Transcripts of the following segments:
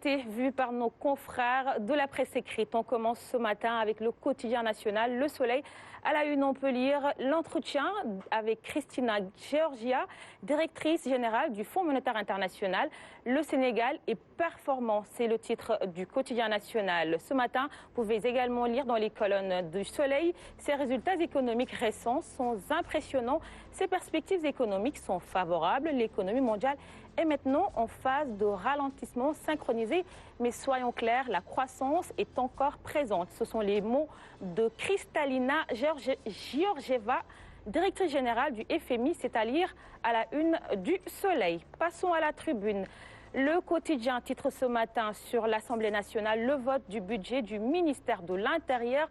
Vu par nos confrères de la presse écrite. On commence ce matin avec le quotidien national Le Soleil. À la une, on peut lire l'entretien avec Christina Georgia, directrice générale du Fonds monétaire international. Le Sénégal est performant, c'est le titre du quotidien national. Ce matin, vous pouvez également lire dans les colonnes du Soleil. Ses résultats économiques récents sont impressionnants. Ses perspectives économiques sont favorables. L'économie mondiale est maintenant en phase de ralentissement synchronisé. Mais soyons clairs, la croissance est encore présente. Ce sont les mots de Kristalina Georgieva, directrice générale du FMI, c'est à lire à la une du Soleil. Passons à la tribune. Le quotidien titre ce matin sur l'Assemblée nationale le vote du budget du ministère de l'Intérieur.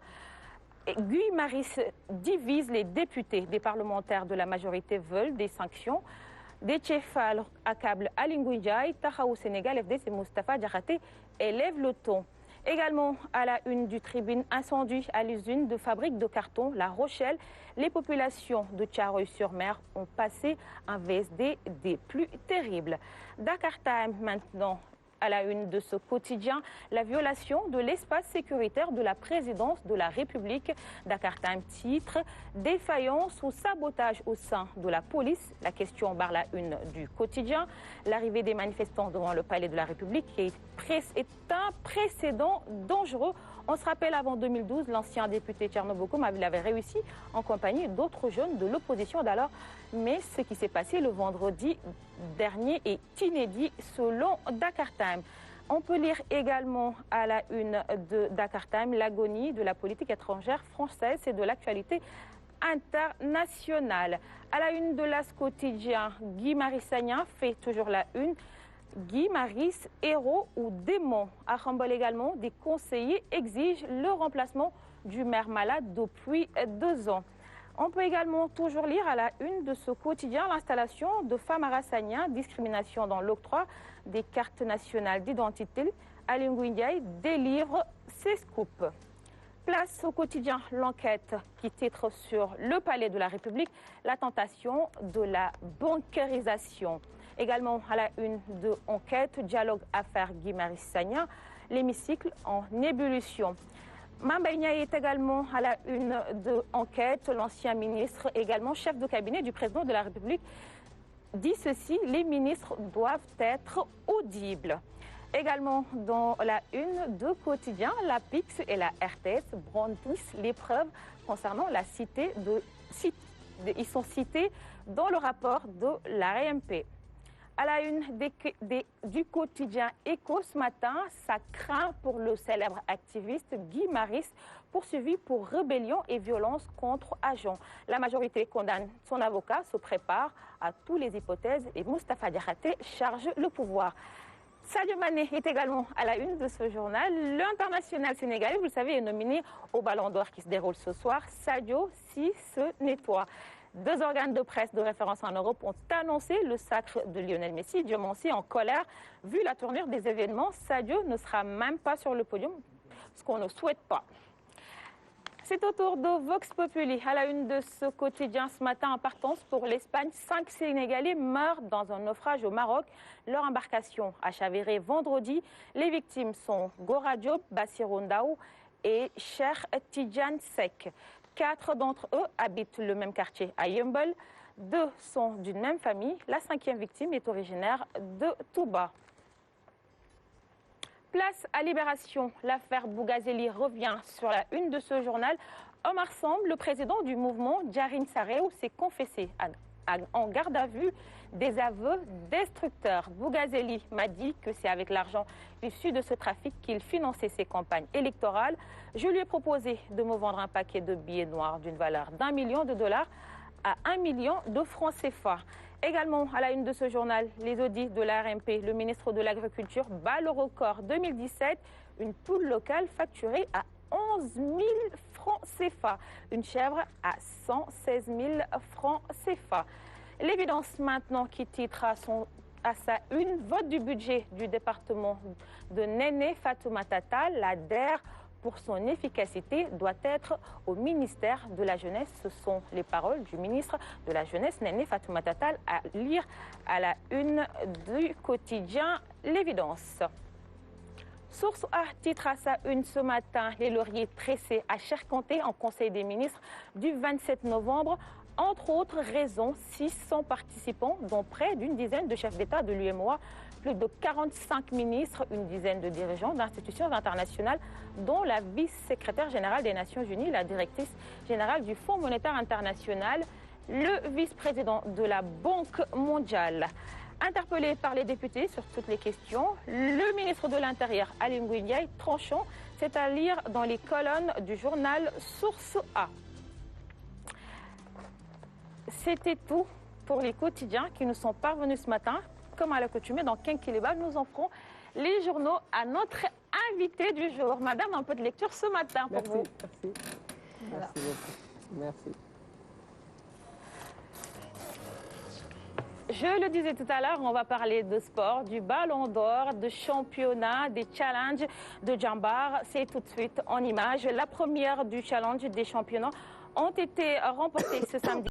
Guy Maris divise les députés. Des parlementaires de la majorité veulent des sanctions. Déthié Fall accable Aly Ngouille Ndiaye, Taxawu Sénégal, FDS et Moustapha Diakhaté élèvent le ton. Également à la une du Tribune, incendie à l'usine de fabrique de carton La Rochelle. Les populations de Thiaroye-sur-Mer ont passé un VSD des plus terribles. Dakar Time maintenant. À la une de ce quotidien, la violation de l'espace sécuritaire de la présidence de la République. Dakar Time titre « Défaillance ou sabotage au sein de la police ». La question barre la une du quotidien. L'arrivée des manifestants devant le palais de la République est un précédent dangereux. On se rappelle, avant 2012, l'ancien député Thierno Bocoum avait réussi en compagnie d'autres jeunes de l'opposition d'alors. Mais ce qui s'est passé le vendredi dernier est inédit selon Dakar Time. On peut lire également à la une de Dakar Time l'agonie de la politique étrangère française et de l'actualité internationale. À la une de l'As quotidien, Guy Marius Sagna fait toujours la une. Guy Marius, héros ou démon. À Rambol également, des conseillers exigent le remplacement du maire malade depuis 2 ans. On peut également toujours lire à la une de ce quotidien l'installation de Famara Sagna, discrimination dans l'octroi des cartes nationales d'identité. Aly Ngouille Ndiaye délivre ses scoops. Place au quotidien L'Enquête qui titre sur le palais de la République la tentation de la bancarisation. Également à la une de Enquête, dialogue affaire Guy Marius Sagna, l'hémicycle en ébullition. Mame Mbaye Niang est également à la une de Enquête. L'ancien ministre, également chef de cabinet du président de la République, dit ceci: les ministres doivent être audibles. Également dans la une de Quotidien, la PIX et la RTS brandissent les preuves concernant la cité ils sont cités dans le rapport de la RMP. À la une du quotidien Écho ce matin, ça craint pour le célèbre activiste Guy Marius, poursuivi pour rébellion et violence contre agents. La majorité condamne. Son avocat se prépare à toutes les hypothèses et Moustapha Diakhaté charge le pouvoir. Sadio Mané est également à la une de ce journal. L'international sénégalais, vous le savez, est nominé au Ballon d'Or qui se déroule ce soir. Sadio, si se nettoie. 2 organes de presse de référence en Europe ont annoncé le sacre de Lionel Messi. Diamancy en colère. Vu la tournure des événements, Sadio ne sera même pas sur le podium, ce qu'on ne souhaite pas. C'est au tour de Vox Populi. À la une de ce quotidien ce matin, en partance pour l'Espagne, 5 Sénégalais meurent dans un naufrage au Maroc. Leur embarcation a chaviré vendredi. Les victimes sont Gora Diop, Bassirou Ndaw et Cheikh Tidiane Seck. 4 d'entre eux habitent le même quartier à Yeumbeul. 2 sont d'une même famille. La 5e victime est originaire de Touba. Place à Libération. L'affaire Bougazeli revient sur la une de ce journal. Omar Samb, le président du mouvement Djarine Sarew, s'est confessé en garde à vue des aveux destructeurs. Bougazeli m'a dit que c'est avec l'argent issu de ce trafic qu'il finançait ses campagnes électorales. Je lui ai proposé de me vendre un paquet de billets noirs d'une valeur d'$1 million à 1 million de francs CFA. Également à la une de ce journal, les audits de la RMP. Le ministre de l'Agriculture bat le record 2017. Une poule locale facturée à 11 000 francs CFA. Une chèvre à 116 000 francs CFA. L'évidence maintenant qui titre à sa une, vote du budget du département de Néné Fatoumata Tall, la DER, pour son efficacité, doit être au ministère de la Jeunesse. Ce sont les paroles du ministre de la Jeunesse, Néné Fatoumata Tall, à lire à la une du quotidien L'Évidence. Source A titre à sa une ce matin, les lauriers tressés à Cherconté en Conseil des ministres du 27 novembre. Entre autres raisons, 600 participants, dont près d'une dizaine de chefs d'État de l'UEMOA, plus de 45 ministres, une dizaine de dirigeants d'institutions internationales, dont la vice-secrétaire générale des Nations Unies, la directrice générale du Fonds monétaire international, le vice-président de la Banque mondiale. Interpellé par les députés sur toutes les questions, le ministre de l'Intérieur, Aly Ngouille Ndiaye, tranchant, c'est à lire dans les colonnes du journal Source A. C'était tout pour les quotidiens qui nous sont parvenus ce matin. Comme à l'accoutumée, dans Quinquiliba, nous en ferons les journaux à notre invité du jour. Madame, un peu de lecture ce matin pour vous. Merci. Voilà. Merci beaucoup. Merci. Je le disais tout à l'heure, on va parler de sport, du ballon d'or, de championnat, des challenges de Djambar. C'est tout de suite en images. La première du challenge des championnats ont été remportées ce samedi.